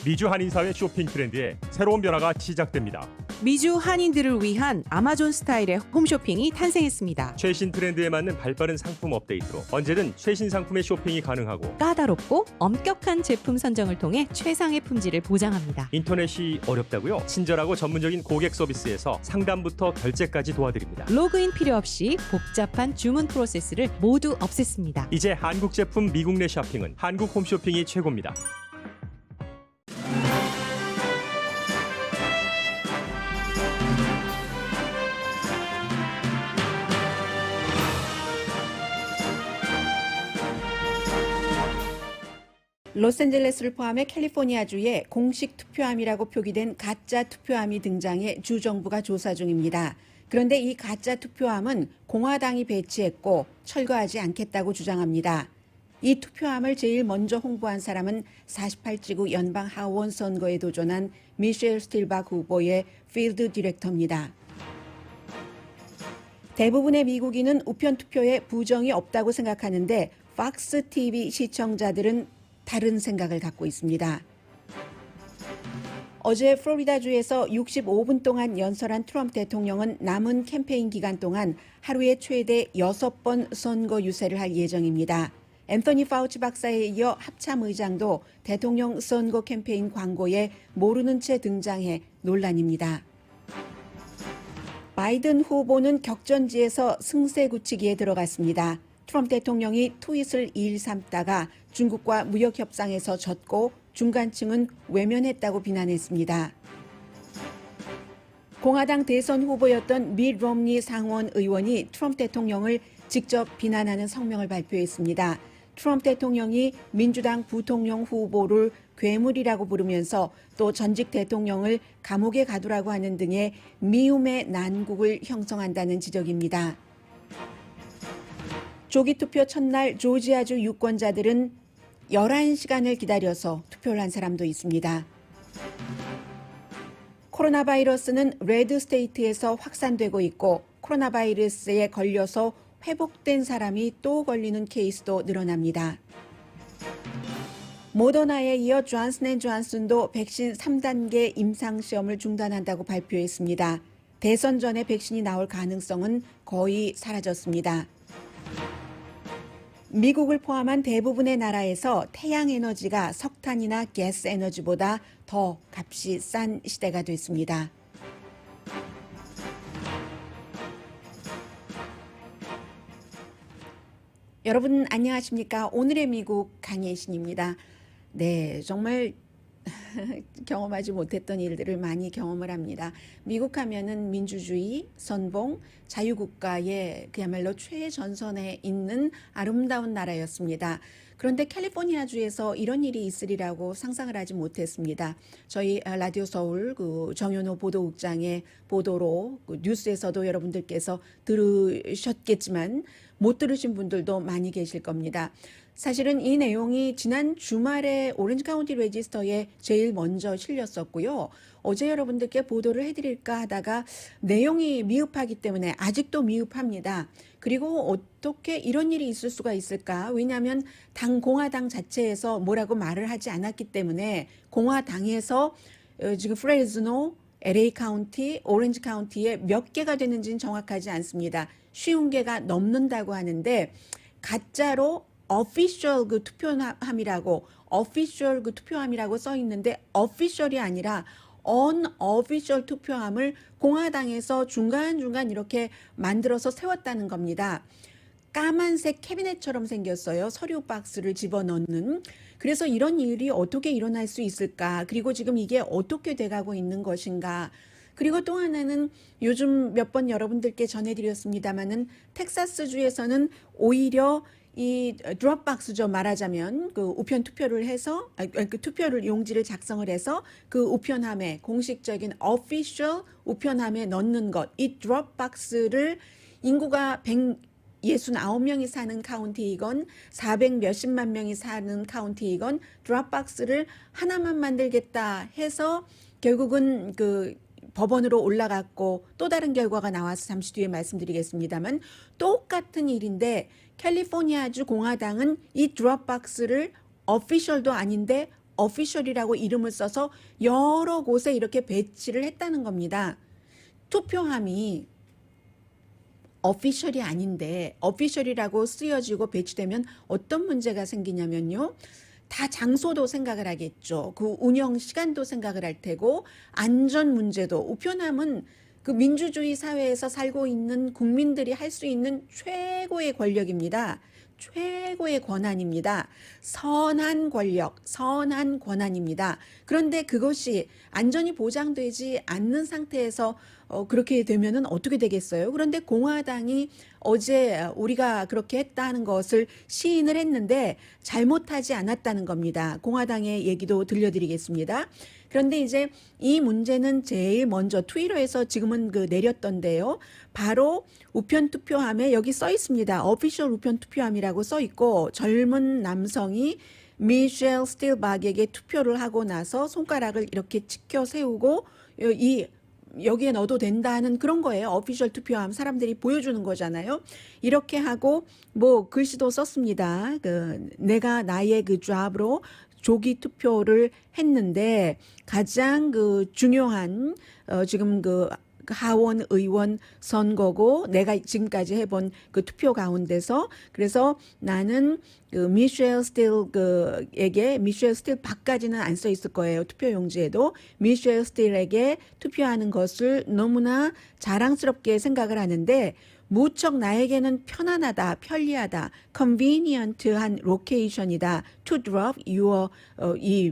미주 한인사회 쇼핑 트렌드에 새로운 변화가 시작됩니다. 미주 한인들을 위한 아마존 스타일의 홈쇼핑이 탄생했습니다. 최신 트렌드에 맞는 발빠른 상품 업데이트로 언제든 최신 상품의 쇼핑이 가능하고 까다롭고 엄격한 제품 선정을 통해 최상의 품질을 보장합니다. 인터넷이 어렵다고요? 친절하고 전문적인 고객 서비스에서 상담부터 결제까지 도와드립니다. 로그인 필요 없이 복잡한 주문 프로세스를 모두 없앴습니다. 이제 한국 제품 미국 내 쇼핑은 한국 홈쇼핑이 최고입니다. 로스앤젤레스를 포함해 캘리포니아주에 공식 투표함이라고 표기된 가짜 투표함이 등장해 주 정부가 조사 중입니다. 그런데 이 가짜 투표함은 공화당이 배치했고 철거하지 않겠다고 주장합니다. 이 투표함을 제일 먼저 홍보한 사람은 48지구 연방 하원 선거에 도전한 미셸 스틸박 후보의 필드 디렉터입니다. 대부분의 미국인은 우편 투표에 부정이 없다고 생각하는데 팍스 TV 시청자들은 다른 생각을 갖고 있습니다. 어제 플로리다주에서 65분 동안 연설한 트럼프 대통령은 남은 캠페인 기간 동안 하루에 최대 6번 선거 유세를 할 예정입니다. 앤서니 파우치 박사에 이어 합참 의장도 대통령 선거 캠페인 광고에 모르는 채 등장해 논란입니다. 바이든 후보는 격전지에서 승세 굳히기에 들어갔습니다. 트럼프 대통령이 트윗을 일삼다가 중국과 무역 협상에서 졌고 중간층은 외면했다고 비난했습니다. 공화당 대선 후보였던 밋 롬니 상원 의원이 트럼프 대통령을 직접 비난하는 성명을 발표했습니다. 트럼프 대통령이 민주당 부통령 후보를 괴물이라고 부르면서 또 전직 대통령을 감옥에 가두라고 하는 등의 미움의 난국을 형성한다는 지적입니다. 조기 투표 첫날 조지아주 유권자들은 11시간을 기다려서 투표를 한 사람도 있습니다. 코로나 바이러스는 레드 스테이트에서 확산되고 있고 코로나 바이러스에 걸려서 회복된 사람이 또 걸리는 케이스도 늘어납니다. 모더나에 이어 존슨앤존슨도 백신 3단계 임상시험을 중단한다고 발표했습니다. 대선 전에 백신이 나올 가능성은 거의 사라졌습니다. 미국을 포함한 대부분의 나라에서 태양에너지가 석탄이나 가스 에너지보다 더 값이 싼 시대가 됐습니다. 여러분 안녕하십니까? 오늘의 미국 강예신입니다. 네, 정말 경험하지 못했던 일들을 많이 경험을 합니다. 미국 하면은 민주주의, 선봉, 자유국가의 그야말로 최전선에 있는 아름다운 나라였습니다. 그런데 캘리포니아주에서 이런 일이 있으리라고 상상을 하지 못했습니다. 저희 라디오 서울 정연호 보도국장의 보도로 뉴스에서도 여러분들께서 들으셨겠지만 못 들으신 분들도 많이 계실 겁니다. 사실은 이 내용이 지난 주말에 오렌지 카운티 레지스터에 제일 먼저 실렸었고요. 어제 여러분들께 보도를 해드릴까 하다가 내용이 미흡하기 때문에 아직도 미흡합니다. 그리고 어떻게 이런 일이 있을 수가 있을까? 왜냐하면 공화당 자체에서 뭐라고 말을 하지 않았기 때문에 공화당에서 지금 프레즈노, LA 카운티, 오렌지 카운티에 몇 개가 되는지는 정확하지 않습니다. 50개가 넘는다고 하는데 가짜로 official 투표함이라고 써 있는데 official이 아니라 unofficial 투표함을 공화당에서 중간중간 이렇게 만들어서 세웠다는 겁니다. 까만색 캐비넷처럼 생겼어요. 서류 박스를 집어넣는. 그래서 이런 일이 어떻게 일어날 수 있을까? 그리고 지금 이게 어떻게 돼가고 있는 것인가? 그리고 또 하나는 요즘 몇 번 여러분들께 전해드렸습니다마는 텍사스주에서는 오히려 이 드롭박스죠. 말하자면 그 우편 투표를 해서 그 투표를 용지를 작성을 해서 그 우편함에 공식적인 official 우편함에 넣는 것. 이 드롭박스를 인구가 169명이 사는 카운티이건 400 몇십만 명이 사는 카운티이건 드롭박스를 하나만 만들겠다 해서 결국은 그 법원으로 올라갔고 또 다른 결과가 나와서 잠시 뒤에 말씀드리겠습니다만 똑같은 일인데 캘리포니아주 공화당은 이 드롭박스를 official도 아닌데 official이라고 이름을 써서 여러 곳에 이렇게 배치를 했다는 겁니다. 투표함이 official이 아닌데 official이라고 쓰여지고 배치되면 어떤 문제가 생기냐면요. 다 장소도 생각을 하겠죠. 그 운영 시간도 생각을 할 테고 안전 문제도 우편함은 그 민주주의 사회에서 살고 있는 국민들이 할 수 있는 최고의 권력입니다. 최고의 권한입니다. 선한 권력, 선한 권한입니다. 그런데 그것이 안전이 보장되지 않는 상태에서 그렇게 되면은 어떻게 되겠어요? 그런데 공화당이 어제 우리가 그렇게 했다는 것을 시인을 했는데 잘못하지 않았다는 겁니다. 공화당의 얘기도 들려드리겠습니다. 그런데 이제 이 문제는 제일 먼저 트위터에서 지금은 그 내렸던데요. 바로 우편 투표함에 여기 써 있습니다. 오피셜 우편 투표함이라고 써 있고 젊은 남성이 미셸 스틸박에게 투표를 하고 나서 손가락을 이렇게 치켜 세우고 여기에 넣어도 된다는 그런 거예요. 오피셜 투표함 사람들이 보여주는 거잖아요. 이렇게 하고 뭐 글씨도 썼습니다. 내가 나의 그 잡으로 조기 투표를 했는데 가장 그 중요한 지금 그 하원 의원 선거고 내가 지금까지 해본 그 투표 가운데서 그래서 나는 그 미셸 스틸에게 미셸 스틸 박까지는 안 써 있을 거예요. 투표 용지에도 미셸 스틸에게 투표하는 것을 너무나 자랑스럽게 생각을 하는데 무척 나에게는 편안하다, 편리하다, convenient한 로케이션이다. To drop your 이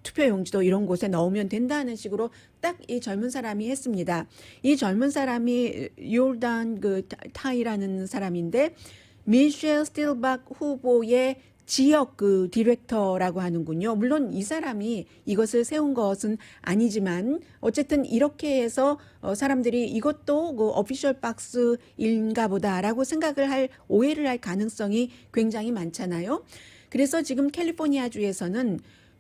투표용지도 이런 곳에 넣으면 된다는 식으로 딱 이 젊은 사람이 했습니다. 이 젊은 사람이 요르단 그 타이라는 사람인데 미셸 스틸박 후보의 지역 그 디렉터라고 하는군요. 물론 이 사람이 이것을 세운 것은 아니지만 어쨌든 이렇게 해서 사람들이 이것도 그 오피셜 박스인가 보다라고 생각을 할 오해를 할 가능성이 굉장히 많잖아요. 그래서 지금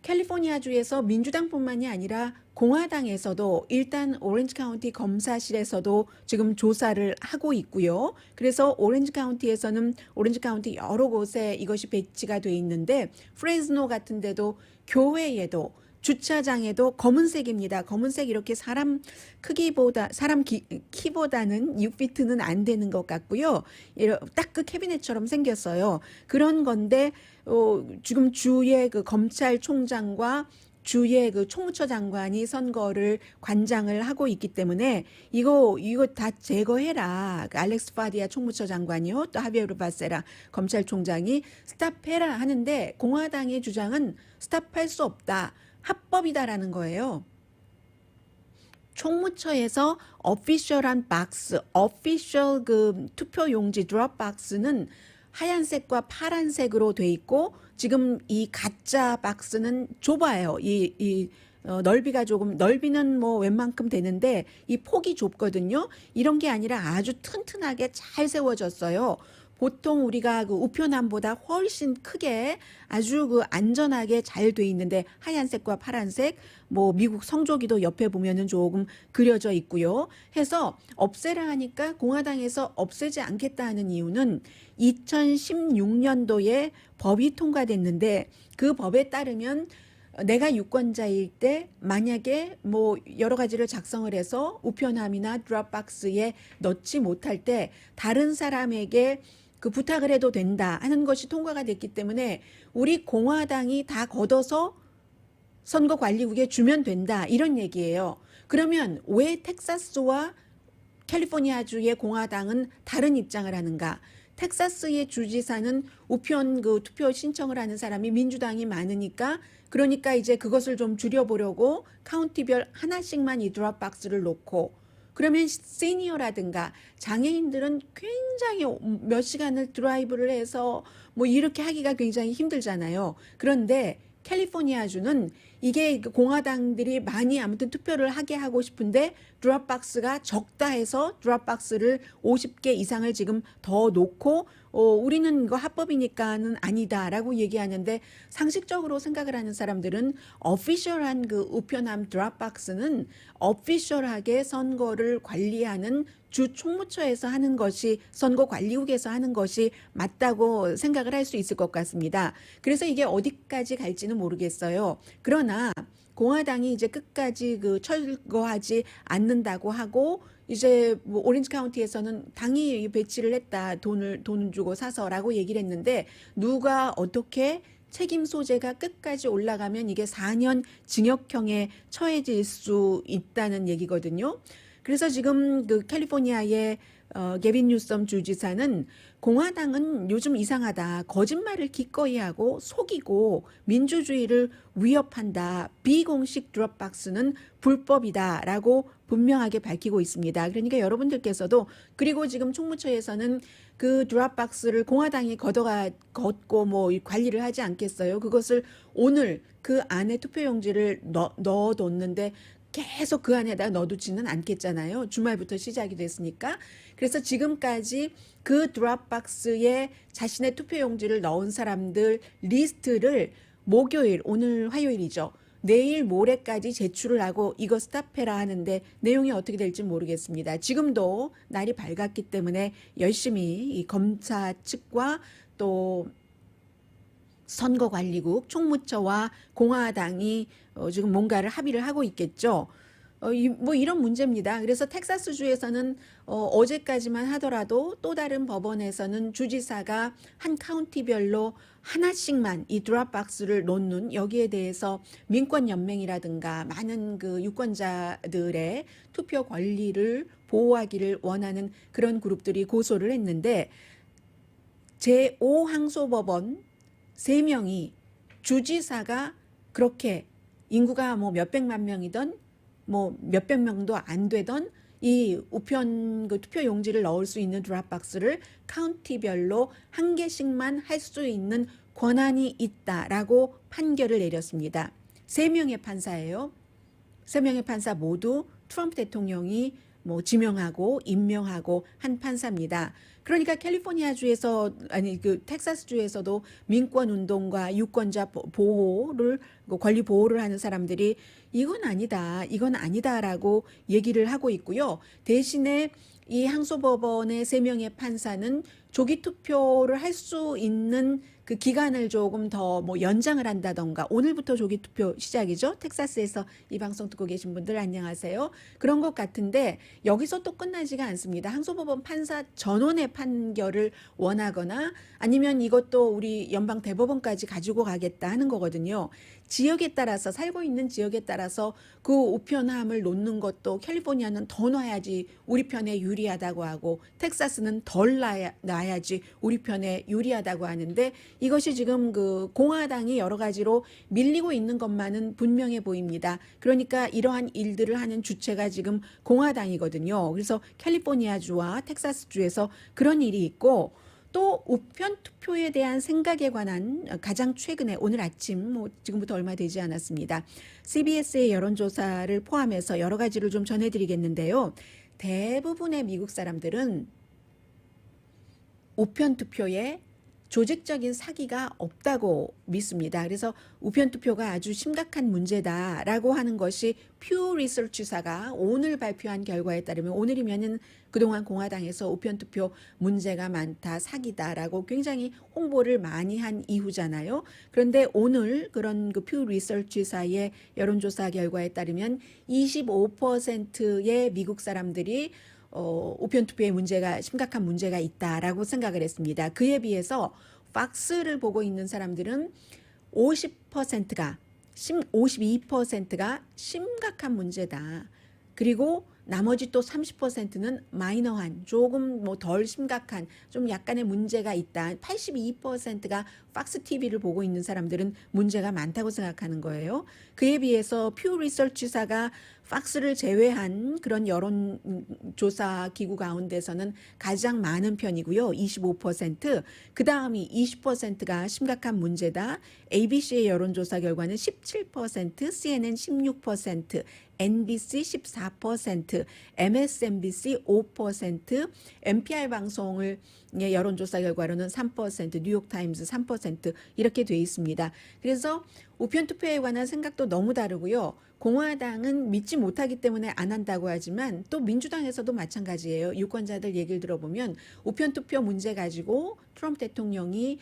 캘리포니아주에서 민주당뿐만이 아니라 공화당에서도 일단 오렌지 카운티 검사실에서도 지금 조사를 하고 있고요. 그래서 오렌지 카운티에서는 오렌지 카운티 여러 곳에 이것이 배치가 돼 있는데 프레즈노 같은 데도 교회에도 주차장에도 검은색입니다. 검은색 이렇게 사람 크기보다 사람 키보다는 6피트는 안 되는 것 같고요. 딱 그 캐비넷처럼 생겼어요. 그런 건데 지금 주의 그 검찰총장과 주의 그 총무처 장관이 선거를 관장을 하고 있기 때문에 이거 다 제거해라. 그 알렉스 파디아 총무처 장관이요. 또 하비에르 바세라 검찰총장이 스탑해라 하는데 공화당의 주장은 스탑할 수 없다. 합법이다라는 거예요. 총무처에서 오피셜한 박스, 오피셜 그 투표 용지 드롭 박스는 하얀색과 파란색으로 돼 있고 지금 이 가짜 박스는 좁아요. 넓이가 조금 넓이는 뭐 웬만큼 되는데 이 폭이 좁거든요. 이런 게 아니라 아주 튼튼하게 잘 세워졌어요. 보통 우리가 그 우편함보다 훨씬 크게 아주 그 안전하게 잘 돼 있는데 하얀색과 파란색 뭐 미국 성조기도 옆에 보면은 조금 그려져 있고요. 해서 없애라 하니까 공화당에서 없애지 않겠다 하는 이유는 2016년도에 법이 통과됐는데 그 법에 따르면 내가 유권자일 때 만약에 뭐 여러 가지를 작성을 해서 우편함이나 드롭박스에 넣지 못할 때 다른 사람에게 그 부탁을 해도 된다 하는 것이 통과가 됐기 때문에 우리 공화당이 다 걷어서 선거관리국에 주면 된다 이런 얘기예요. 그러면 왜 텍사스와 캘리포니아주의 공화당은 다른 입장을 하는가? 텍사스의 주지사는 우편 그 투표 신청을 하는 사람이 민주당이 많으니까 그러니까 이제 그것을 좀 줄여보려고 카운티별 하나씩만 이 드롭박스를 놓고 그러면 시니어라든가 장애인들은 굉장히 몇 시간을 드라이브를 해서 뭐 이렇게 하기가 굉장히 힘들잖아요. 그런데 캘리포니아주는 이게 공화당들이 많이 아무튼 투표를 하게 하고 싶은데 드롭박스가 적다 해서 드롭박스를 50개 이상을 지금 더 놓고 우리는 이거 합법이니까는 아니다라고 얘기하는데 상식적으로 생각을 하는 사람들은 오피셜한 그 우편함 드롭박스는 오피셜하게 선거를 관리하는 주 총무처에서 하는 것이 선거관리국에서 하는 것이 맞다고 생각을 할 수 있을 것 같습니다. 그래서 이게 어디까지 갈지는 모르겠어요. 그러나 공화당이 이제 끝까지 그 철거하지 않는다고 하고 이제 뭐 오렌지 카운티에서는 당이 배치를 했다. 돈 주고 사서라고 얘기를 했는데 누가 어떻게 책임 소재가 끝까지 올라가면 이게 4년 징역형에 처해질 수 있다는 얘기거든요. 그래서 지금 그 캘리포니아의 게빈 뉴섬 주지사는 공화당은 요즘 이상하다. 거짓말을 기꺼이 하고 속이고 민주주의를 위협한다. 비공식 드롭박스는 불법이다라고 분명하게 밝히고 있습니다. 그러니까 여러분들께서도 그리고 지금 총무처에서는 그 드롭박스를 공화당이 걷고 뭐 관리를 하지 않겠어요. 그것을 오늘 그 안에 투표용지를 넣어뒀는데 계속 그 안에다 넣어두지는 않겠잖아요. 주말부터 시작이 됐으니까. 그래서 지금까지 그 드롭박스에 자신의 투표용지를 넣은 사람들 리스트를 목요일, 오늘 화요일이죠. 내일 모레까지 제출을 하고 이거 스탑해라 하는데 내용이 어떻게 될지 모르겠습니다. 지금도 날이 밝았기 때문에 열심히 이 검사 측과 또 선거관리국, 총무처와 공화당이 지금 뭔가를 합의를 하고 있겠죠. 뭐 이런 문제입니다. 그래서 텍사스주에서는 어제까지만 하더라도 또 다른 법원에서는 주지사가 한 카운티별로 하나씩만 이 드롭박스를 놓는 여기에 대해서 민권연맹이라든가 많은 그 유권자들의 투표 권리를 보호하기를 원하는 그런 그룹들이 고소를 했는데 제5항소법원 3명이 주지사가 그렇게 인구가 뭐 몇백만 명이던 뭐 몇백 명도 안 되던 이 우편 그 투표 용지를 넣을 수 있는 드롭박스를 카운티별로 한 개씩만 할 수 있는 권한이 있다라고 판결을 내렸습니다. 3명의 판사예요. 3명의 판사 모두 트럼프 대통령이 뭐 지명하고 임명하고 한 판사입니다. 그러니까 캘리포니아주에서 아니 그 텍사스주에서도 민권 운동과 유권자 보호를 권리 보호를 하는 사람들이 이건 아니다라고 얘기를 하고 있고요. 대신에 이 항소법원의 3명의 판사는 조기 투표를 할 수 있는 그 기간을 조금 더 뭐 연장을 한다던가 오늘부터 조기 투표 시작이죠. 텍사스에서 이 방송 듣고 계신 분들 안녕하세요. 그런 것 같은데 여기서 또 끝나지가 않습니다. 항소법원 판사 전원의 판결을 원하거나 아니면 이것도 우리 연방 대법원까지 가지고 가겠다 하는 거거든요. 지역에 따라서 살고 있는 지역에 따라서 그 우편함을 놓는 것도 캘리포니아는 더 놔야지 우리 편에 유리하다고 하고 텍사스는 덜 놔야지 우리 편에 유리하다고 하는데 이것이 지금 그 공화당이 여러 가지로 밀리고 있는 것만은 분명해 보입니다. 그러니까 이러한 일들을 하는 주체가 지금 공화당이거든요. 그래서 캘리포니아주와 텍사스주에서 그런 일이 있고 또 우편 투표에 대한 생각에 관한 가장 최근에 오늘 아침 뭐 지금부터 얼마 되지 않았습니다. CBS의 여론조사를 포함해서 여러 가지를 좀 전해드리겠는데요. 대부분의 미국 사람들은 우편 투표에 조직적인 사기가 없다고 믿습니다. 그래서 우편 투표가 아주 심각한 문제다라고 하는 것이 퓨 리서치사가 오늘 발표한 결과에 따르면 오늘이면은 그동안 공화당에서 우편 투표 문제가 많다, 사기다라고 굉장히 홍보를 많이 한 이후잖아요. 그런데 오늘 그런 그 퓨 리서치사의 여론조사 결과에 따르면 25%의 미국 사람들이 우편 투표의 문제가 심각한 문제가 있다라고 생각을 했습니다. 그에 비해서 팍스를 보고 있는 사람들은 52%가 심각한 문제다. 그리고 나머지 또 30%는 마이너한 조금 뭐 덜 심각한 좀 약간의 문제가 있다. 82%가 팍스 TV를 보고 있는 사람들은 문제가 많다고 생각하는 거예요. 그에 비해서 퓨 리서치사가 팍스를 제외한 그런 여론조사 기구 가운데서는 가장 많은 편이고요. 25%. 그 다음이 20%가 심각한 문제다. ABC의 여론조사 결과는 17%, CNN 16%, NBC 14%, 10%, MSNBC 5%, NPR 방송을 여론조사 결과로는 3%, 뉴욕타임즈 3% 이렇게 돼 있습니다. 그래서 우편 투표에 관한 생각도 너무 다르고요. 공화당은 믿지 못하기 때문에 안 한다고 하지만 또 민주당에서도 마찬가지예요. 유권자들 얘기를 들어보면 우편 투표 문제 가지고 트럼프 대통령이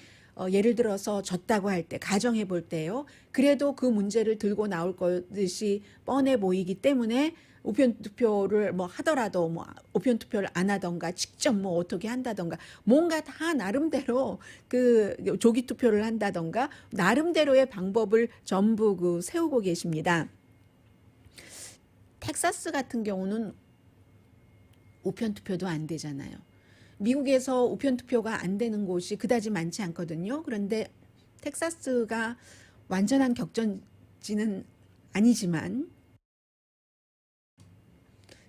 예를 들어서 졌다고 할 때, 가정해 볼 때요. 그래도 그 문제를 들고 나올 것이 뻔해 보이기 때문에 우편 투표를 뭐 하더라도 뭐 우편 투표를 안 하던가 직접 뭐 어떻게 한다던가 뭔가 다 나름대로 그 조기 투표를 한다던가 나름대로의 방법을 전부 그 세우고 계십니다. 텍사스 같은 경우는 우편 투표도 안 되잖아요. 미국에서 우편 투표가 안 되는 곳이 그다지 많지 않거든요. 그런데 텍사스가 완전한 격전지는 아니지만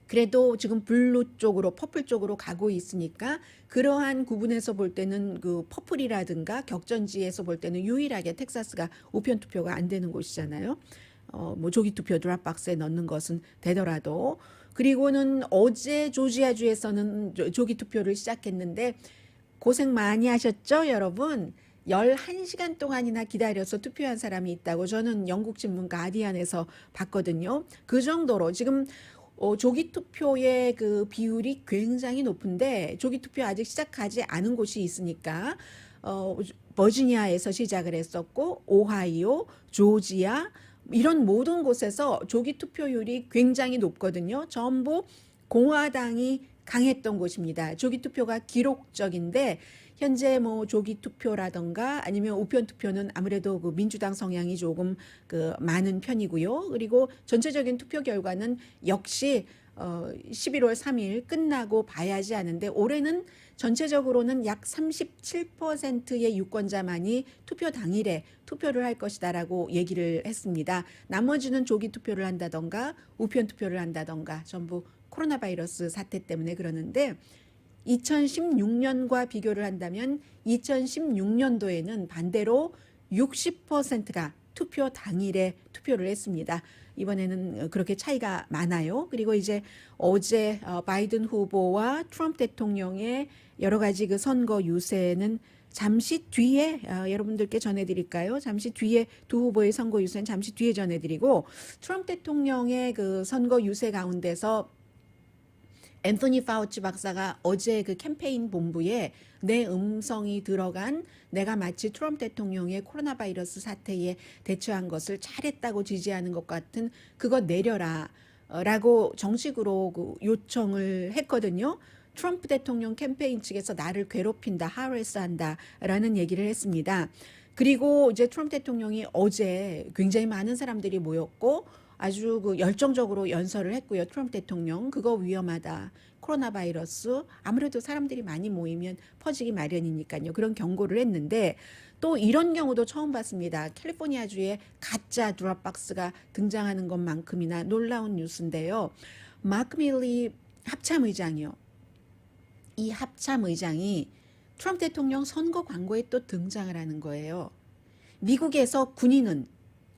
그래도 지금 블루 쪽으로 퍼플 쪽으로 가고 있으니까 그러한 구분에서 볼 때는 그 퍼플이라든가 격전지에서 볼 때는 유일하게 텍사스가 우편 투표가 안 되는 곳이잖아요. 뭐 조기 투표 드랍박스에 넣는 것은 되더라도 그리고는 어제 조지아주에서는 조기 투표를 시작했는데 고생 많이 하셨죠, 여러분? 11시간 동안이나 기다려서 투표한 사람이 있다고 저는 영국 신문 가디언에서 봤거든요. 그 정도로 지금 조기 투표의 그 비율이 굉장히 높은데 조기 투표 아직 시작하지 않은 곳이 있으니까 버지니아에서 시작을 했었고 오하이오, 조지아 이런 모든 곳에서 조기 투표율이 굉장히 높거든요. 전부 공화당이 강했던 곳입니다. 조기 투표가 기록적인데 현재 뭐 조기 투표라던가 아니면 우편 투표는 아무래도 그 민주당 성향이 조금 그 많은 편이고요. 그리고 전체적인 투표 결과는 역시 11월 3일 끝나고 봐야지 하는데 올해는 전체적으로는 약 37%의 유권자만이 투표 당일에 투표를 할 것이다라고 얘기를 했습니다. 나머지는 조기 투표를 한다던가 우편 투표를 한다던가 전부 코로나 바이러스 사태 때문에 그러는데 2016년과 비교를 한다면 2016년도에는 반대로 60%가 투표 당일에 투표를 했습니다. 이번에는 그렇게 차이가 많아요. 그리고 이제 어제 바이든 후보와 트럼프 대통령의 여러 가지 그 선거 유세는 잠시 뒤에 여러분들께 전해드릴까요? 잠시 뒤에 두 후보의 선거 유세는 잠시 뒤에 전해드리고 트럼프 대통령의 그 선거 유세 가운데서 앤토니 파우치 박사가 어제 그 캠페인 본부에 내 음성이 들어간 내가 마치 트럼프 대통령의 코로나 바이러스 사태에 대처한 것을 잘했다고 지지하는 것 같은 그거 내려라 라고 정식으로 그 요청을 했거든요. 트럼프 대통령 캠페인 측에서 나를 괴롭힌다, 하래스한다 라는 얘기를 했습니다. 그리고 이제 트럼프 대통령이 어제 굉장히 많은 사람들이 모였고 아주 그 열정적으로 연설을 했고요. 트럼프 대통령 그거 위험하다. 코로나 바이러스 아무래도 사람들이 많이 모이면 퍼지기 마련이니까요. 그런 경고를 했는데 또 이런 경우도 처음 봤습니다. 캘리포니아주에 가짜 드랍박스가 등장하는 것만큼이나 놀라운 뉴스인데요. 마크 밀리 합참의장이요. 이 합참의장이 트럼프 대통령 선거 광고에 또 등장을 하는 거예요. 미국에서 군인은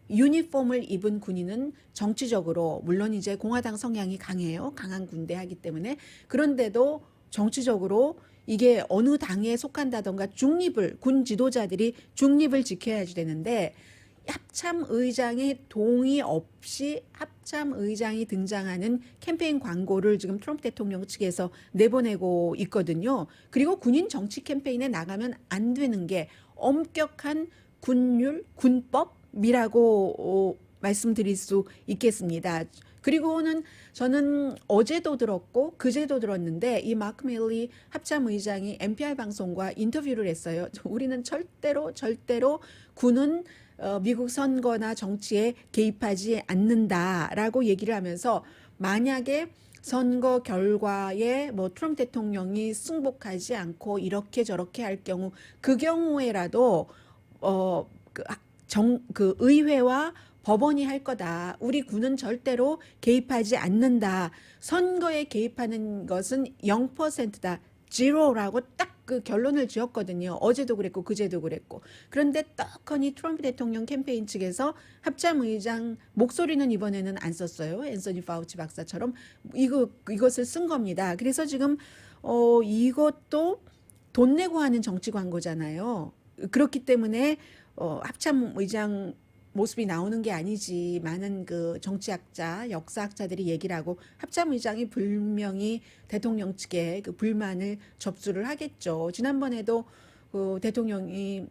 유니폼을 입은 군인은 정치적으로 물론 이제 공화당 성향이 강해요. 강한 군대하기 때문에 그런데도 정치적으로 이게 어느 당에 속한다던가 중립을 군 지도자들이 중립을 지켜야지 되는데 합참의장의 동의 없이 합참의장이 등장하는 캠페인 광고를 지금 트럼프 대통령 측에서 내보내고 있거든요. 그리고 군인 정치 캠페인에 나가면 안 되는 게 엄격한 군율, 군법이라고 말씀드릴 수 있겠습니다. 그리고는 저는 어제도 들었고 그제도 들었는데 이 마크 밀리 합참의장이 NPR 방송과 인터뷰를 했어요. 우리는 절대로 군은 미국 선거나 정치에 개입하지 않는다라고 얘기를 하면서 만약에 선거 결과에 뭐 트럼프 대통령이 승복하지 않고 이렇게 저렇게 할 경우 그 경우에라도 그 의회와 법원이 할 거다. 우리 군은 절대로 개입하지 않는다. 선거에 개입하는 것은 0%다. 0라고 딱 그 결론을 지었거든요. 어제도 그랬고 그제도 그랬고. 그런데 떡하니 트럼프 대통령 캠페인 측에서 합참의장 목소리는 이번에는 안 썼어요. 앤서니 파우치 박사처럼 이것을 쓴 겁니다. 그래서 지금 이것도 돈 내고 하는 정치 광고잖아요. 그렇기 때문에 합참의장 모습이 나오는 게 아니지. 많은 그 정치학자, 역사학자들이 얘기를 하고 합참의장이 분명히 대통령 측에 그 불만을 접수를 하겠죠. 지난번에도 그 대통령이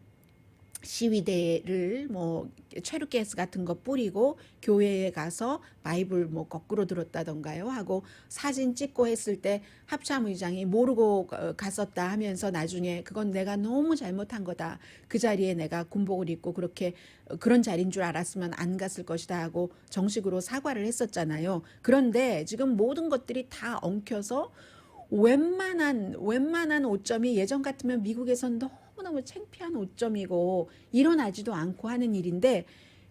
시위대를 뭐 체류가스 같은 거 뿌리고 교회에 가서 바이블 뭐 거꾸로 들었다던가요 하고 사진 찍고 했을 때 합참의장이 모르고 갔었다 하면서 나중에 그건 내가 너무 잘못한 거다. 그 자리에 내가 군복을 입고 그렇게 그런 자리인 줄 알았으면 안 갔을 것이다 하고 정식으로 사과를 했었잖아요. 그런데 지금 모든 것들이 다 엉켜서 웬만한 5점이 예전 같으면 미국에선 너무너무 창피한 5점이고 일어나지도 않고 하는 일인데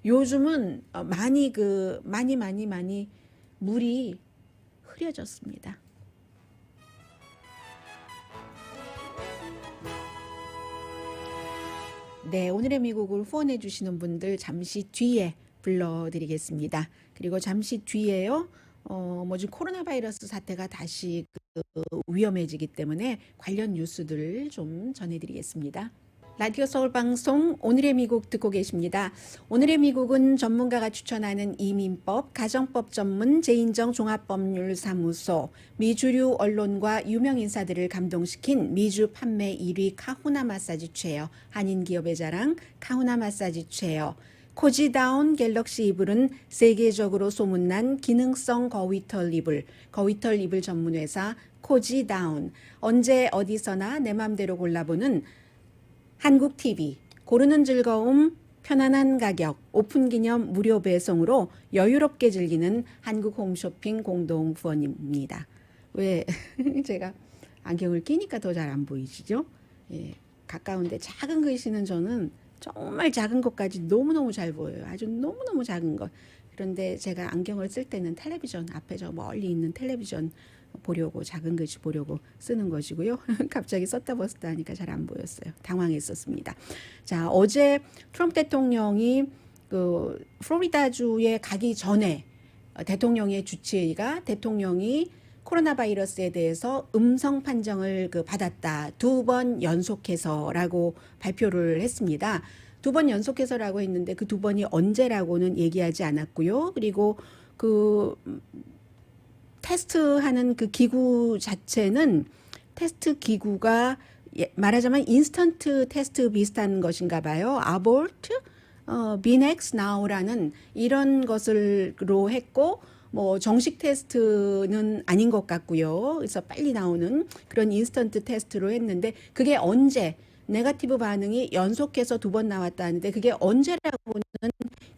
요즘은 많이 물이 흐려졌습니다. 네, 오늘의 미국을 후원해 주시는 분들 잠시 뒤에 불러드리겠습니다. 그리고 잠시 뒤에요. 지금 코로나 바이러스 사태가 다시 위험해지기 때문에 관련 뉴스들을 좀 전해드리겠습니다. 라디오 서울 방송 오늘의 미국 듣고 계십니다. 오늘의 미국은 전문가가 추천하는 이민법, 가정법 전문 제인정 종합법률사무소, 미주류 언론과 유명 인사들을 감동시킨 미주 판매 1위 카후나 마사지 체어, 한인 기업의 자랑 카후나 마사지 체어, 코지다운 갤럭시 이불은 세계적으로 소문난 기능성 거위털 이불 전문 회사 코지다운, 언제 어디서나 내 맘대로 골라보는 한국 TV, 고르는 즐거움, 편안한 가격, 오픈 기념 무료 배송으로 여유롭게 즐기는 한국 홈쇼핑 공동 후원입니다. 왜 제가 안경을 끼니까 더 잘 안 보이시죠? 예, 가까운데 작은 글씨는 저는 정말 작은 것까지 너무너무 잘 보여요. 아주 너무너무 작은 것. 그런데 제가 안경을 쓸 때는 텔레비전 앞에 저 멀리 있는 텔레비전 보려고 작은 글씨 보려고 쓰는 것이고요. 갑자기 썼다 벗었다 하니까 잘 안 보였어요. 당황했었습니다. 자, 어제 트럼프 대통령이 그 플로리다주에 가기 전에 대통령의 주치의가 대통령이 코로나 바이러스에 대해서 음성 판정을 받았다. 2번 연속해서라고 발표를 했습니다. 2번 연속해서라고 했는데 그 2번이 언제라고는 얘기하지 않았고요. 그리고 그 테스트하는 그 기구 자체는 테스트 기구가 말하자면 인스턴트 테스트 비슷한 것인가 봐요. 아볼트, 비넥스 나우라는 이런 것으로 했고 뭐 정식 테스트는 아닌 것 같고요. 그래서 빨리 나오는 그런 인스턴트 테스트로 했는데 그게 언제 네거티브 반응이 연속해서 2번 나왔다는데 그게 언제라고는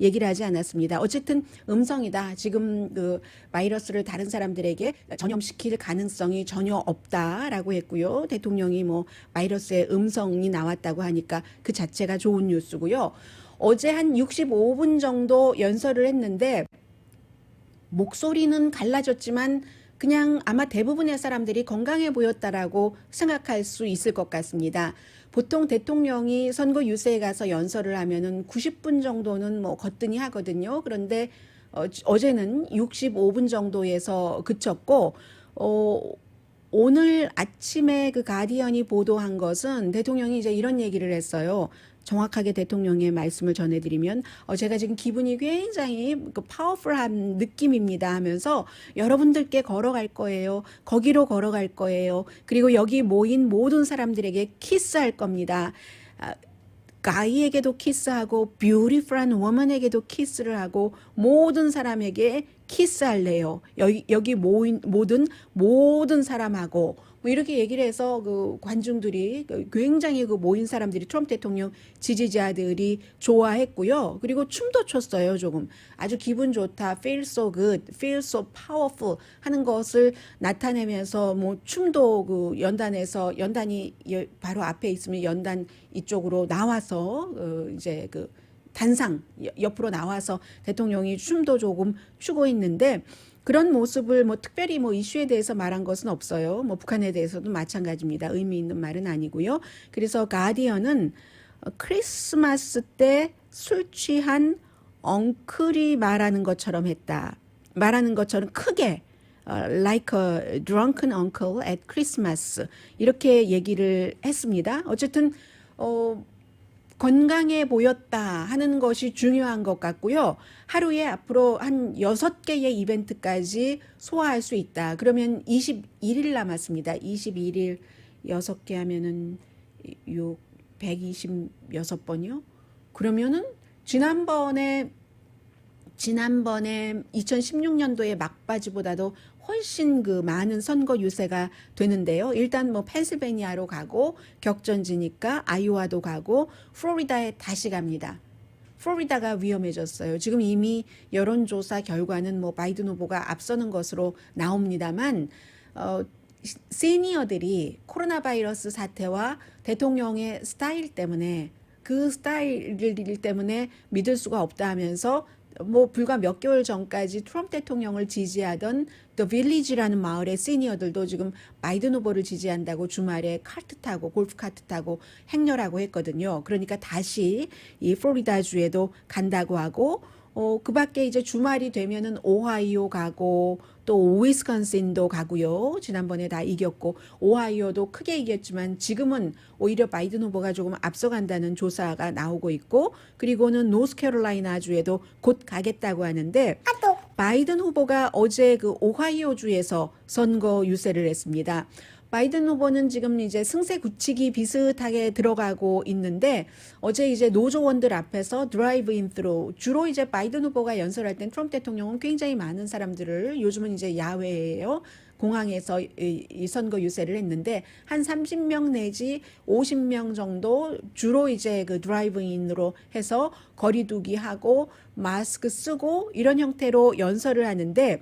얘기를 하지 않았습니다. 어쨌든 음성이다. 지금 그 바이러스를 다른 사람들에게 전염시킬 가능성이 전혀 없다라고 했고요. 대통령이 뭐 바이러스의 음성이 나왔다고 하니까 그 자체가 좋은 뉴스고요. 어제 한 65분 정도 연설을 했는데 목소리는 갈라졌지만 그냥 아마 대부분의 사람들이 건강해 보였다라고 생각할 수 있을 것 같습니다. 보통 대통령이 선거 유세에 가서 연설을 하면은 90분 정도는 뭐 거뜬히 하거든요. 그런데 어제는 65분 정도에서 그쳤고 오늘 아침에 그 가디언이 보도한 것은 대통령이 이제 이런 얘기를 했어요. 정확하게 대통령의 말씀을 전해드리면 제가 지금 기분이 굉장히 파워풀한 느낌입니다 하면서 여러분들께 걸어갈 거예요. 거기로 걸어갈 거예요. 그리고 여기 모인 모든 사람들에게 키스할 겁니다. 가이에게도 키스하고 뷰티풀한 워먼에게도 키스를 하고 모든 사람에게 키스할래요. 여기 모인 모든 사람하고 뭐 이렇게 얘기를 해서 그 관중들이 굉장히 그 모인 사람들이 트럼프 대통령 지지자들이 좋아했고요. 그리고 춤도 췄어요. 조금 아주 기분 좋다, feel so good, feel so powerful 하는 것을 나타내면서 뭐 춤도 그 연단이 바로 앞에 있으면 연단 이쪽으로 나와서 이제 그 단상 옆으로 나와서 대통령이 춤도 조금 추고 있는데 그런 모습을 뭐 특별히 뭐 이슈에 대해서 말한 것은 없어요. 뭐 북한에 대해서도 마찬가지입니다. 의미 있는 말은 아니고요. 그래서 가디언은 크리스마스 때 술 취한 엉클이 말하는 것처럼 했다. 말하는 것처럼 크게 like a drunken uncle at Christmas 이렇게 얘기를 했습니다. 어쨌든 건강해 보였다 하는 것이 중요한 것 같고요. 하루에 앞으로 한 6개의 이벤트까지 소화할 수 있다. 그러면 21일 남았습니다. 21일 6개 하면은 126번이요. 그러면은 지난번에 2016년도의 막바지보다도 훨씬 그 많은 선거 유세가 되는데요. 일단 뭐 펜실베니아로 가고 격전지니까 아이오와도 가고 플로리다에 다시 갑니다. 플로리다가 위험해졌어요. 지금 이미 여론조사 결과는 뭐 바이든 후보가 앞서는 것으로 나옵니다만 시니어들이 코로나 바이러스 사태와 대통령의 스타일 때문에 그 스타일 때문에 믿을 수가 없다 하면서 뭐 불과 몇 개월 전까지 트럼프 대통령을 지지하던 The Village라는 마을의 시니어들도 지금 바이든 후보를 지지한다고 주말에 카트 타고 골프 카트 타고 행렬하고 했거든요. 그러니까 다시 이 플로리다주에도 간다고 하고 그 밖에 이제 주말이 되면은 오하이오 가고 또 위스콘신도 가고요. 지난번에 다 이겼고 오하이오도 크게 이겼지만 지금은 오히려 바이든 후보가 조금 앞서간다는 조사가 나오고 있고 그리고는 노스캐롤라이나주에도 곧 가겠다고 하는데 바이든 후보가 어제 그 오하이오주에서 선거 유세를 했습니다. 바이든 후보는 지금 이제 승세 굳히기 비슷하게 들어가고 있는데 어제 이제 노조원들 앞에서 드라이브 인 트로 주로 이제 바이든 후보가 연설할 땐 트럼프 대통령은 굉장히 많은 사람들을 요즘은 이제 야외예요. 공항에서 이 선거 유세를 했는데 한 30명 내지 50명 정도 주로 이제 그 드라이브 인으로 해서 거리두기 하고 마스크 쓰고 이런 형태로 연설을 하는데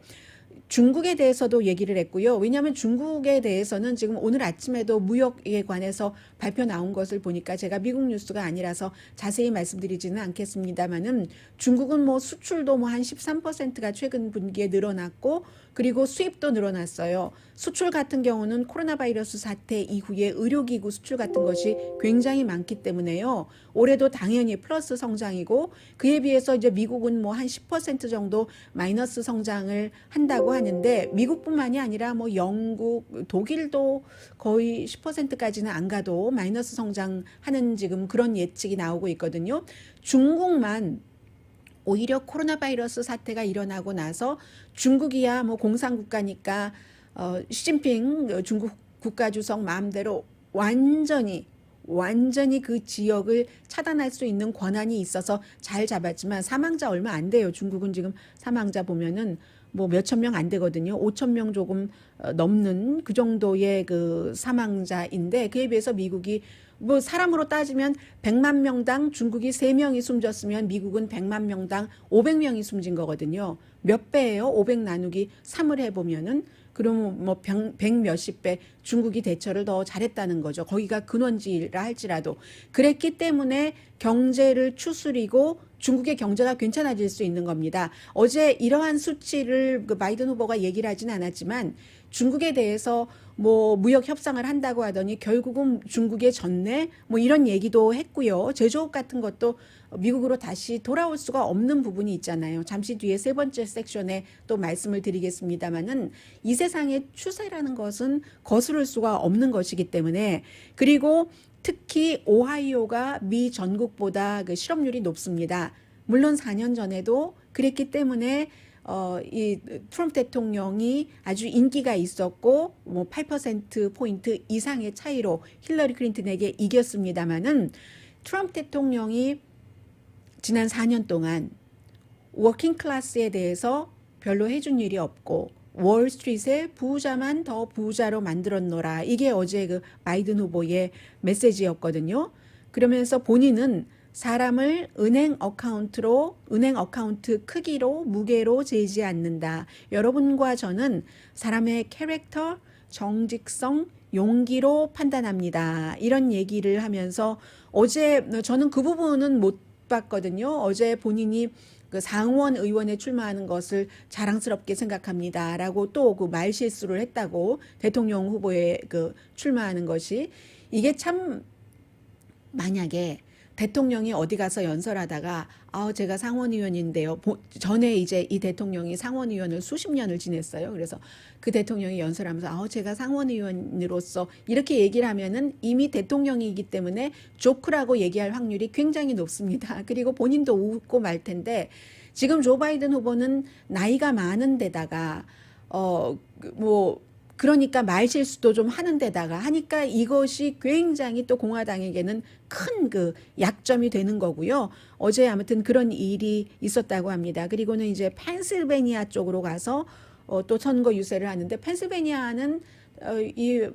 중국에 대해서도 얘기를 했고요. 왜냐하면 중국에 대해서는 지금 오늘 아침에도 무역에 관해서 발표 나온 것을 보니까 제가 미국 뉴스가 아니라서 자세히 말씀드리지는 않겠습니다만은 중국은 뭐 수출도 뭐 한 13%가 최근 분기에 늘어났고 그리고 수입도 늘어났어요. 수출 같은 경우는 코로나 바이러스 사태 이후에 의료기구 수출 같은 것이 굉장히 많기 때문에요. 올해도 당연히 플러스 성장이고 그에 비해서 이제 미국은 뭐 한 10% 정도 마이너스 성장을 한다고 하는데 미국뿐만이 아니라 뭐 영국, 독일도 거의 10%까지는 안 가도 마이너스 성장하는 지금 그런 예측이 나오고 있거든요. 중국만 오히려 코로나 바이러스 사태가 일어나고 나서 중국이야 뭐 공산국가니까 시진핑 중국 국가주석 마음대로 완전히 그 지역을 차단할 수 있는 권한이 있어서 잘 잡았지만 사망자 얼마 안 돼요. 중국은 지금 사망자 보면은 뭐 몇천 명 안 되거든요. 5천 명 조금 넘는 그 정도의 그 사망자인데 그에 비해서 미국이 뭐 사람으로 따지면 100만 명당 중국이 3명이 숨졌으면 미국은 100만 명당 500명이 숨진 거거든요. 몇 배예요? 500 나누기 3을 해보면은 그러면 뭐 100 몇십 배 중국이 대처를 더 잘했다는 거죠. 거기가 근원지라 할지라도. 그랬기 때문에 경제를 추스리고 중국의 경제가 괜찮아질 수 있는 겁니다. 어제 이러한 수치를 그 바이든 후보가 얘기를 하진 않았지만 중국에 대해서 뭐 무역 협상을 한다고 하더니 결국은 중국에 졌네 뭐 이런 얘기도 했고요. 제조업 같은 것도 미국으로 다시 돌아올 수가 없는 부분이 있잖아요. 잠시 뒤에 세 번째 섹션에 또 말씀을 드리겠습니다만은 이 세상의 추세라는 것은 거스를 수가 없는 것이기 때문에 그리고 특히 오하이오가 미 전국보다 그 실업률이 높습니다. 물론 4년 전에도 그랬기 때문에 이 트럼프 대통령이 아주 인기가 있었고 뭐 8%포인트 이상의 차이로 힐러리 클린턴에게 이겼습니다마는 트럼프 대통령이 지난 4년 동안 워킹 클래스에 대해서 별로 해준 일이 없고 월스트리트의 부자만 더 부자로 만들었노라. 이게 어제 그 바이든 후보의 메시지였거든요. 그러면서 본인은 사람을 은행 어카운트 크기로 무게로 재지 않는다. 여러분과 저는 사람의 캐릭터, 정직성, 용기로 판단합니다. 이런 얘기를 하면서 어제 저는 그 부분은 못 봤거든요. 어제 본인이 그 상원 의원에 출마하는 것을 자랑스럽게 생각합니다라고 또 그 말실수를 했다고, 대통령 후보에 그 출마하는 것이. 이게 참, 만약에 대통령이 어디 가서 연설하다가 제가 상원의원인데요. 전에 이제 이 대통령이 상원의원을 수십 년을 지냈어요. 그래서 그 대통령이 연설하면서 제가 상원의원으로서 이렇게 얘기를 하면은 이미 대통령이기 때문에 조크라고 얘기할 확률이 굉장히 높습니다. 그리고 본인도 웃고 말 텐데, 지금 조 바이든 후보는 나이가 많은 데다가 그러니까 말실수도 좀 하는 데다가 하니까 이것이 굉장히 또 공화당에게는 큰 그 약점이 되는 거고요. 어제 아무튼 그런 일이 있었다고 합니다. 그리고는 이제 펜실베니아 쪽으로 가서 또 선거 유세를 하는데, 펜실베니아는 이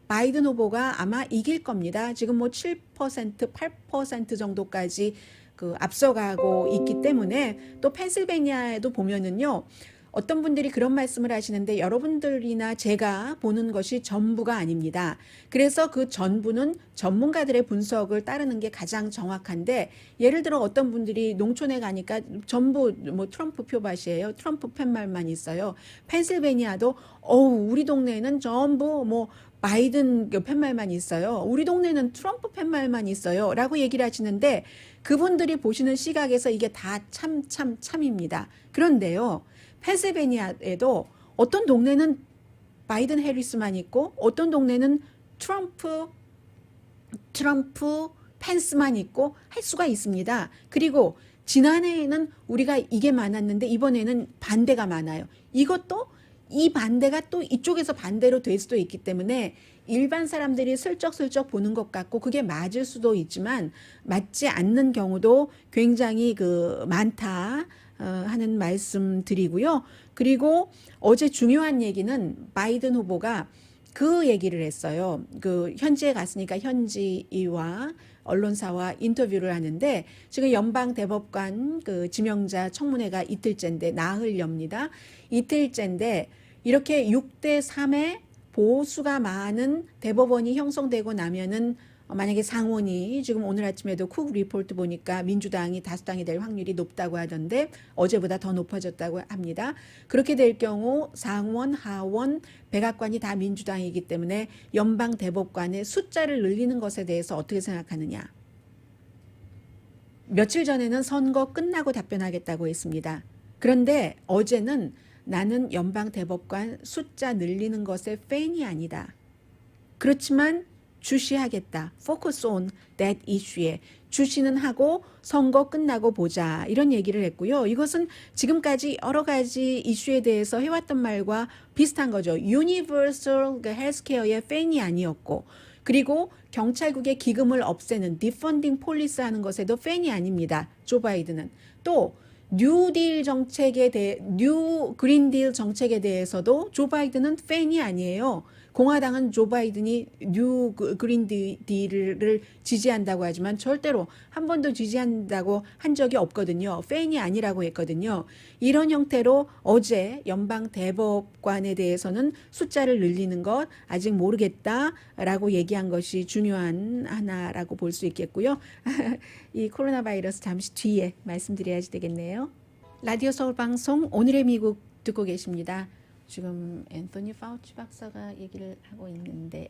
바이든 후보가 아마 이길 겁니다. 지금 뭐 7%, 8% 정도까지 그 앞서가고 있기 때문에, 또 펜실베니아에도 보면은요, 어떤 분들이 그런 말씀을 하시는데, 여러분들이나 제가 보는 것이 전부가 아닙니다. 그래서 그 전부는 전문가들의 분석을 따르는 게 가장 정확한데, 예를 들어 어떤 분들이 농촌에 가니까 전부 뭐 트럼프 표밭이에요. 트럼프 팻말만 있어요. 펜실베니아도 우리 동네에는 전부 뭐 바이든 팻말만 있어요. 우리 동네는 트럼프 팻말만 있어요. 라고 얘기를 하시는데, 그분들이 보시는 시각에서 이게 다 참입니다. 그런데요, 펜실베니아에도 어떤 동네는 바이든 해리스만 있고, 어떤 동네는 트럼프 펜스만 있고 할 수가 있습니다. 그리고 지난해에는 우리가 이게 많았는데 이번에는 반대가 많아요. 이것도 이 반대가 또 이쪽에서 반대로 될 수도 있기 때문에, 일반 사람들이 슬쩍슬쩍 보는 것 같고 그게 맞을 수도 있지만 맞지 않는 경우도 굉장히 그 많다 하는 말씀 드리고요. 그리고 어제 중요한 얘기는 바이든 후보가 그 얘기를 했어요. 그 현지에 갔으니까 현지와 언론사와 인터뷰를 하는데, 지금 연방 대법관 그 지명자 청문회가 이틀째인데, 나흘 엽니다. 이틀째인데 이렇게 6대3의 보수가 많은 대법원이 형성되고 나면은, 만약에 상원이, 지금 오늘 아침에도 쿡 리포트 보니까 민주당이 다수당이 될 확률이 높다고 하던데 어제보다 더 높아졌다고 합니다. 그렇게 될 경우 상원, 하원, 백악관이 다 민주당이기 때문에 연방 대법관의 숫자를 늘리는 것에 대해서 어떻게 생각하느냐. 며칠 전에는 선거 끝나고 답변하겠다고 했습니다. 그런데 어제는 나는 연방 대법관 숫자 늘리는 것에 팬이 아니다. 그렇지만 주시하겠다. Focus on that issue에 주시는 하고 선거 끝나고 보자, 이런 얘기를 했고요. 이것은 지금까지 여러 가지 이슈에 대해서 해왔던 말과 비슷한 거죠. Universal Healthcare의 팬이 아니었고, 그리고 경찰국의 기금을 없애는 디펀딩 폴리스 하는 것에도 팬이 아닙니다. 조 바이든은. 또 뉴딜 정책에 대해, 뉴 그린딜 정책에 대해서도 조 바이든은 팬이 아니에요. 공화당은 조 바이든이 뉴 그린딜을 지지한다고 하지만 절대로 한 번도 지지한다고 한 적이 없거든요. 팬이 아니라고 했거든요. 이런 형태로 어제 연방 대법관에 대해서는 숫자를 늘리는 것 아직 모르겠다라고 얘기한 것이 중요한 하나라고 볼 수 있겠고요. 이 코로나 바이러스 잠시 뒤에 말씀드려야지 되겠네요. 라디오 서울 방송 오늘의 미국 듣고 계십니다. 지금 앤토니 파우치 박사가 얘기를 하고 있는데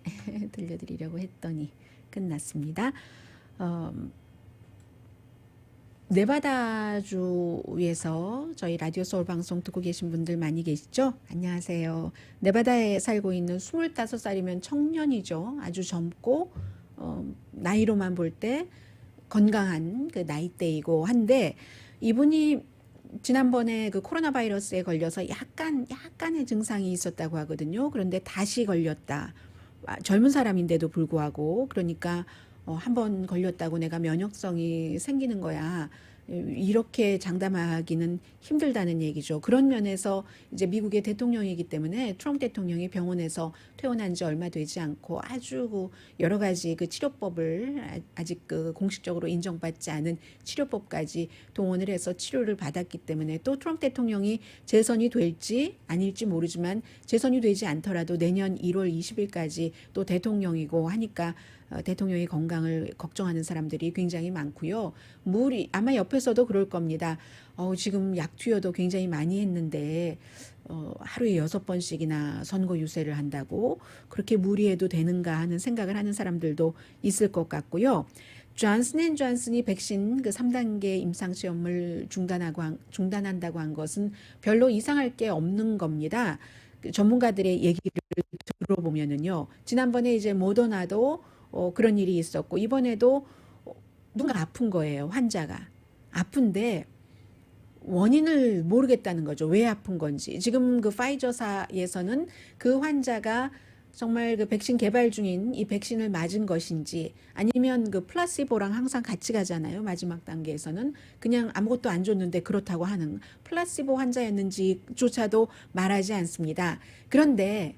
들려드리려고 했더니 끝났습니다. 네바다주에서 저희 라디오 서울 방송 듣고 계신 분들 많이 계시죠? 안녕하세요. 네바다에 살고 있는 25살이면 청년이죠. 아주 젊고 나이로만 볼 때 건강한 그 나이대이고 한데, 이분이 지난번에 그 코로나 바이러스에 걸려서 약간의 증상이 있었다고 하거든요. 그런데 다시 걸렸다. 젊은 사람인데도 불구하고, 그러니까 한 번 걸렸다고 내가 면역성이 생기는 거야, 이렇게 장담하기는 힘들다는 얘기죠. 그런 면에서 이제 미국의 대통령이기 때문에 트럼프 대통령이 병원에서 퇴원한 지 얼마 되지 않고 아주 여러 가지 그 치료법을, 아직 그 공식적으로 인정받지 않은 치료법까지 동원을 해서 치료를 받았기 때문에, 또 트럼프 대통령이 재선이 될지 아닐지 모르지만 재선이 되지 않더라도 내년 1월 20일까지 또 대통령이고 하니까 대통령의 건강을 걱정하는 사람들이 굉장히 많고요. 물이 아마 옆에서도 그럴 겁니다. 지금 약 투여도 굉장히 많이 했는데 하루에 6번씩이나 선거 유세를 한다고 그렇게 무리해도 되는가 하는 생각을 하는 사람들도 있을 것 같고요. 존슨앤존슨이 백신 그 3단계 임상 시험을 중단한다고 한 것은 별로 이상할 게 없는 겁니다. 그 전문가들의 얘기를 들어보면은요. 지난번에 이제 모더나도 그런 일이 있었고 이번에도 누군가 아픈 거예요. 환자가. 아픈데 원인을 모르겠다는 거죠. 왜 아픈 건지. 지금 그 파이저사에서는 그 환자가 정말 그 백신 개발 중인 이 백신을 맞은 것인지 아니면 그 플라시보랑 항상 같이 가잖아요. 마지막 단계에서는 그냥 아무것도 안 줬는데 그렇다고 하는 플라시보 환자였는지조차도 말하지 않습니다. 그런데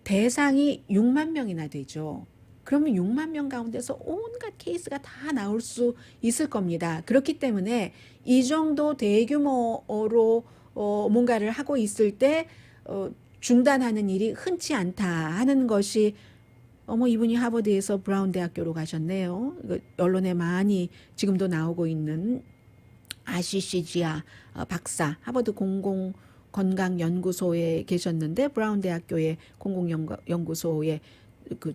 대상이 6만 명이나 되죠. 그러면 6만 명 가운데서 온갖 케이스가 다 나올 수 있을 겁니다. 그렇기 때문에 이 정도 대규모로 뭔가를 하고 있을 때 중단하는 일이 흔치 않다 하는 것이 이분이 하버드에서 브라운 대학교로 가셨네요. 언론에 많이 지금도 나오고 있는 아시시지아 박사 하버드 공공건강연구소에 계셨는데 브라운 대학교의 공공연구소의 그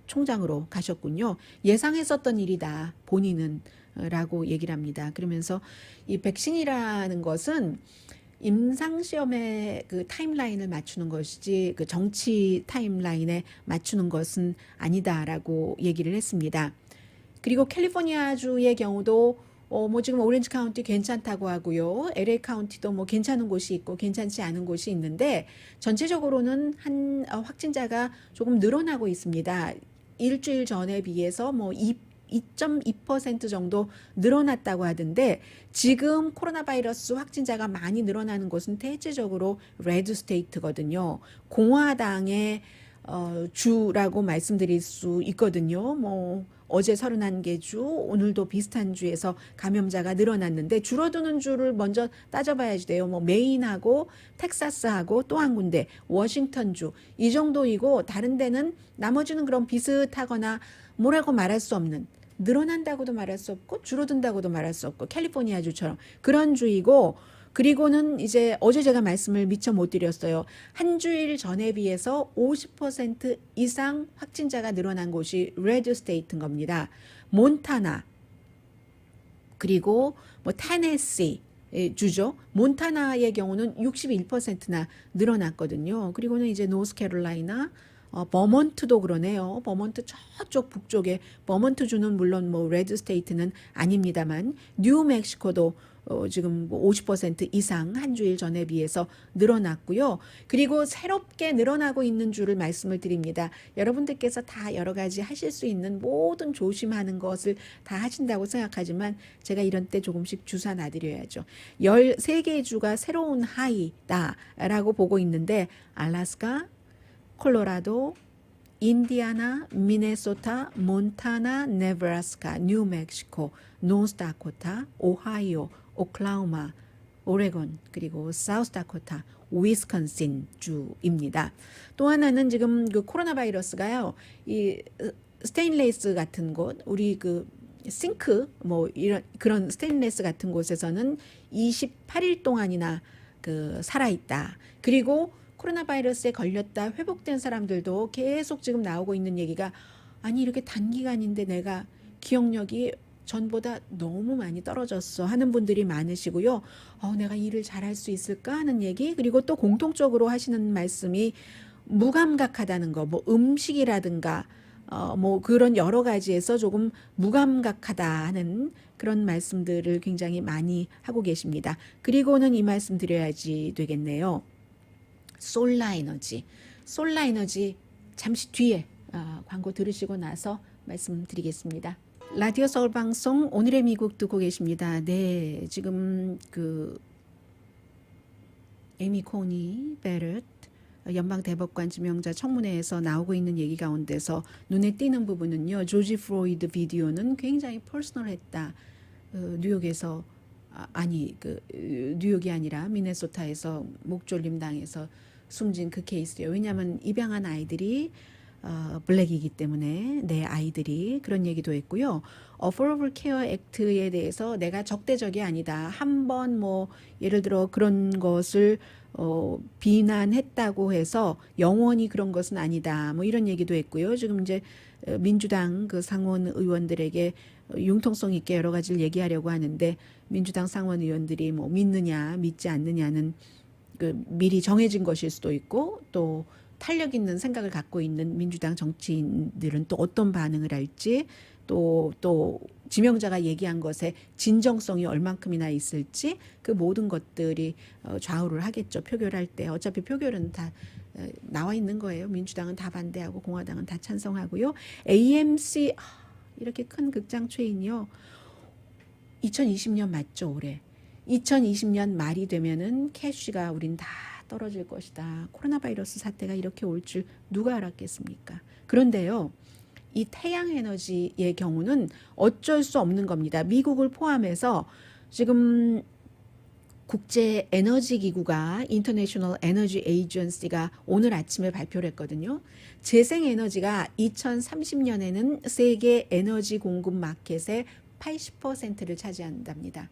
총장으로 가셨군요. 예상했었던 일이다 본인은 라고 얘기를 합니다. 그러면서 이 백신이라는 것은 임상시험의 그 타임라인을 맞추는 것이지 그 정치 타임라인에 맞추는 것은 아니다라고 얘기를 했습니다. 그리고 캘리포니아주의 경우도 지금 오렌지 카운티 괜찮다고 하고요. LA 카운티도 괜찮은 곳이 있고 괜찮지 않은 곳이 있는데 전체적으로는 확진자가 조금 늘어나고 있습니다. 일주일 전에 비해서 2.2% 정도 늘어났다고 하던데 지금 코로나 바이러스 확진자가 많이 늘어나는 곳은 대체적으로 레드 스테이트거든요. 공화당의 주라고 말씀드릴 수 있거든요. 어제 31개 주, 오늘도 비슷한 주에서 감염자가 늘어났는데 줄어드는 주를 먼저 따져봐야지 돼요. 메인하고 텍사스하고 또 한 군데 워싱턴주 이 정도이고 다른 데는 나머지는 그런 비슷하거나 뭐라고 말할 수 없는 늘어난다고도 말할 수 없고 줄어든다고도 말할 수 없고 캘리포니아주처럼 그런 주이고 그리고는 이제 어제 제가 말씀을 미처 못 드렸어요. 한 주일 전에 비해서 50% 이상 확진자가 늘어난 곳이 레드 스테이트인 겁니다. 몬타나 그리고 테네시 주죠. 몬타나의 경우는 61%나 늘어났거든요. 그리고는 이제 노스캐롤라이나 버몬트도 그러네요. 버몬트 저쪽 북쪽에 버몬트주는 물론 레드 스테이트는 아닙니다만 뉴멕시코도 지금 50% 이상 한 주일 전에 비해서 늘어났고요. 그리고 새롭게 늘어나고 있는 주를 말씀을 드립니다. 여러분들께서 다 여러 가지 하실 수 있는 모든 조심하는 것을 다 하신다고 생각하지만 제가 이런 때 조금씩 주사 놔드려야죠. 13개의 주가 새로운 하이다라고 보고 있는데 알래스카, 콜로라도, 인디아나, 미네소타, 몬타나, 네브라스카, 뉴멕시코, 노스다코타, 오하이오, 오클라호마, 오레곤, 그리고 사우스다코타, 위스콘신 주입니다. 또 하나는 지금 그 코로나 바이러스가요, 이 스테인레스 같은 곳, 우리 그 싱크 이런 그런 스테인레스 같은 곳에서는 28일 동안이나 그 살아있다. 그리고 코로나 바이러스에 걸렸다 회복된 사람들도 계속 지금 나오고 있는 얘기가 아니 이렇게 단기간인데 내가 기억력이 전보다 너무 많이 떨어졌어 하는 분들이 많으시고요. 내가 일을 잘할 수 있을까 하는 얘기 그리고 또 공통적으로 하시는 말씀이 무감각하다는 거 음식이라든가 그런 여러 가지에서 조금 무감각하다 하는 그런 말씀들을 굉장히 많이 하고 계십니다. 그리고는 이 말씀 드려야지 되겠네요. 솔라에너지 잠시 뒤에 광고 들으시고 나서 말씀드리겠습니다. 라디오 서울 방송 오늘의 미국 듣고 계십니다. 네, 지금 그 에미 코니 베럿 연방 대법관 지명자 청문회에서 나오고 있는 얘기 가운데서 눈에 띄는 부분은요. 조지 플로이드 비디오는 굉장히 퍼스널했다. 뉴욕에서 뉴욕이 아니라 미네소타에서 목졸림 당해서 숨진 그 케이스예요. 왜냐하면 입양한 아이들이 블랙이기 때문에 내 아이들이 그런 얘기도 했고요. Affordable Care Act에 대해서 내가 적대적이 아니다. 한번 뭐 예를 들어 그런 것을 비난했다고 해서 영원히 그런 것은 아니다. 뭐 이런 얘기도 했고요. 지금 이제 민주당 그 상원 의원들에게 융통성 있게 여러 가지를 얘기하려고 하는데 민주당 상원 의원들이 뭐 믿느냐 믿지 않느냐는 그 미리 정해진 것일 수도 있고 또 탄력 있는 생각을 갖고 있는 민주당 정치인들은 또 어떤 반응을 할지 또 지명자가 얘기한 것에 진정성이 얼만큼이나 있을지 그 모든 것들이 좌우를 하겠죠. 표결할 때. 어차피 표결은 다 나와 있는 거예요. 민주당은 다 반대하고 공화당은 다 찬성하고요. AMC 이렇게 큰 극장 체인이요. 2020년 맞죠, 올해. 2020년 말이 되면은 캐시가 우린 다 떨어질 것이다. 코로나 바이러스 사태가 이렇게 올 줄 누가 알았겠습니까? 그런데요. 이 태양 에너지의 경우는 어쩔 수 없는 겁니다. 미국을 포함해서 지금 국제 에너지 기구가 International Energy Agency가 오늘 아침에 발표를 했거든요. 재생 에너지가 2030년에는 세계 에너지 공급 마켓의 80%를 차지한답니다.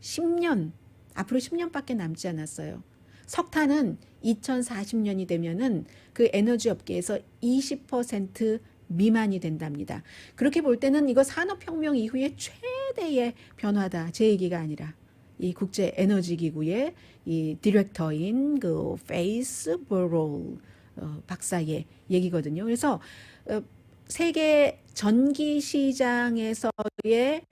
10년, 앞으로 10년밖에 남지 않았어요. 석탄은 2040년이 되면은 그 에너지 업계에서 20% 미만이 된답니다. 그렇게 볼 때는 이거 산업혁명 이후에 최대의 변화다. 제 얘기가 아니라 이 국제 에너지 기구의 이 디렉터인 그 페이스 버롤 박사의 얘기거든요. 그래서 세계 전기 시장에서의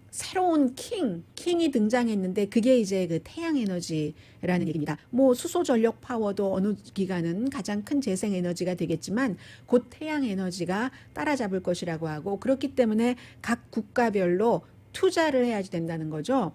새로운 킹이 등장했는데 그게 이제 그 태양 에너지라는 얘기입니다. 뭐 수소 전력 파워도 어느 기간은 가장 큰 재생 에너지가 되겠지만 곧 태양 에너지가 따라잡을 것이라고 하고 그렇기 때문에 각 국가별로 투자를 해야지 된다는 거죠.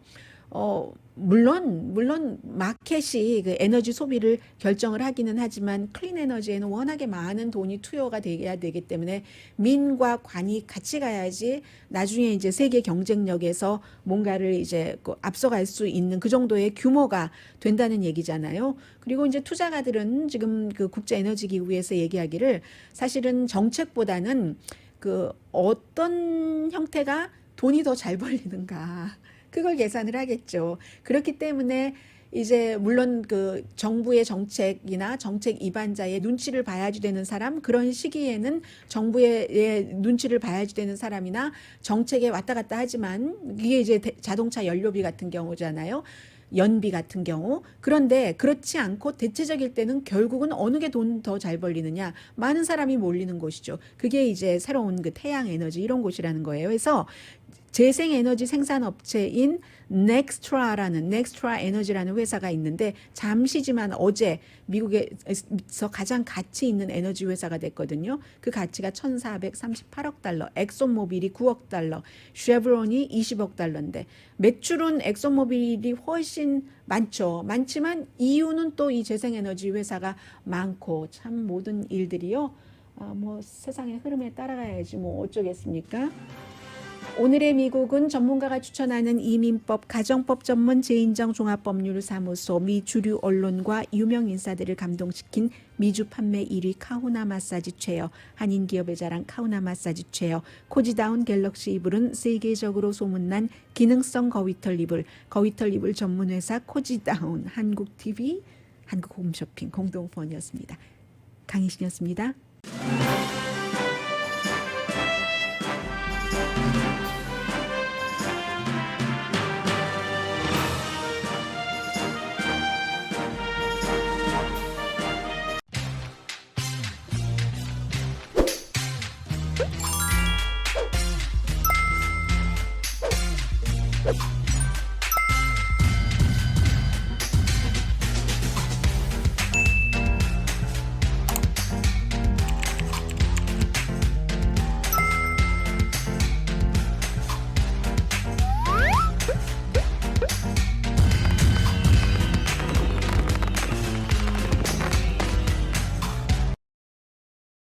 물론 마켓이 그 에너지 소비를 결정을 하기는 하지만 클린 에너지에는 워낙에 많은 돈이 투여가 돼야 되기 때문에 민과 관이 같이 가야지 나중에 이제 세계 경쟁력에서 뭔가를 이제 앞서갈 수 있는 그 정도의 규모가 된다는 얘기잖아요. 그리고 이제 투자가들은 지금 그 국제 에너지 기구에서 얘기하기를 사실은 정책보다는 그 어떤 형태가 돈이 더 잘 벌리는가 그걸 계산을 하겠죠. 그렇기 때문에 이제 물론 그 정부의 정책이나 정책 위반자의 눈치를 봐야지 되는 사람 그런 시기에는 정부의 눈치를 봐야지 되는 사람이나 정책에 왔다 갔다 하지만 이게 이제 자동차 연료비 같은 경우잖아요. 연비 같은 경우. 그런데 그렇지 않고 대체적일 때는 결국은 어느 게 돈 더 잘 벌리느냐. 많은 사람이 몰리는 곳이죠. 그게 이제 새로운 그 태양 에너지 이런 곳이라는 거예요. 그래서 재생에너지 생산업체인 넥스트라 에너지라는 회사가 있는데 잠시지만 어제 미국에서 가장 가치 있는 에너지 회사가 됐거든요. 그 가치가 1,438억 달러, 엑손모빌이 9억 달러, 쉐브론이 20억 달러인데 매출은 엑손모빌이 훨씬 많죠. 많지만 이유는 또 이 재생에너지 회사가 많고 참 모든 일들이요. 뭐 세상의 흐름에 따라가야지 뭐 어쩌겠습니까? 오늘의 미국은 전문가가 추천하는 이민법, 가정법 전문 재인정 종합법률사무소, 미 주류 언론과 유명 인사들을 감동시킨 미주 판매 1위 카우나 마사지 체어, 한인 기업의 자랑 카우나 마사지 체어, 코지다운 갤럭시 이불은 세계적으로 소문난 기능성 거위털 이불 전문 회사 코지다운, 한국 TV, 한국 홈쇼핑 공동펀이었습니다. 강희신이었습니다. you